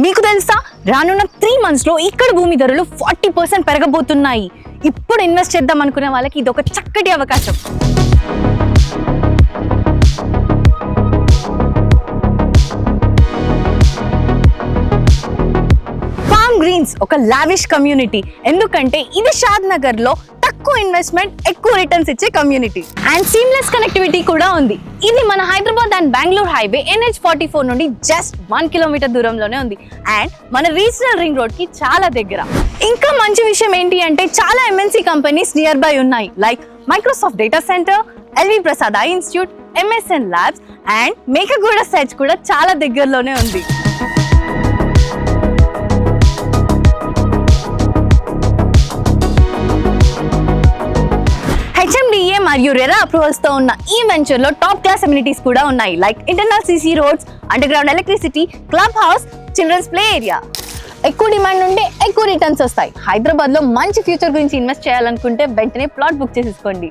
మీకు తెలుసా, రానున్న 3 months లో ఇక్కడ భూమి ధరలు 40% పెరగబోతున్నాయి. ఇప్పుడు ఇన్వెస్ట్ చేద్దాం అనుకునే వాళ్ళకి ఇది ఒక చక్కటి అవకాశం. ఫార్మ్ గ్రీన్స్ ఒక లావిష్ కమ్యూనిటీ, ఎందుకంటే ఇది షాద్ నగర్ లో తక్కువ ఇన్వెస్ట్మెంట్ ఎక్కువ రిటర్న్స్ ఇచ్చే కమ్యూనిటీ అండ్ సీమ్లెస్ కనెక్టివిటీ కూడా ఉంది. ఇది మన Hyderabad and Bengaluru highway NH44 నుండి జస్ట్ 1 kilometer దూరంలోనే ఉంది అండ్ మన రీజనల్ రింగ్ రోడ్ కి చాలా దగ్గర. ఇంకా మంచి విషయం ఏంటి అంటే చాలా MNC కంపెనీస్ నియర్ బై ఉన్నాయి, like Microsoft data center, LV Prasad eye institute, MSN labs and Mekaguda sites కూడా చాలా దగ్గరలోనే ఉంది. HMDA మరియు రెరా అప్రూవల్స్ తో ఉన్న ఈ వెంచర్ లో టాప్ క్లాస్ అమ్యూనిటీస్ కూడా ఉన్నాయి, like internal CC roads, underground electricity, club house, children's play area. ఎక్కువ డిమాండ్ ఉంటే ఎక్కువ రిటర్న్స్ వస్తాయి. హైదరాబాద్ లో మంచి ఫ్యూచర్ గురించి ఇన్వెస్ట్ చేయాలనుకుంటే వెంటనే ప్లాట్ బుక్ చేసేసుకోండి.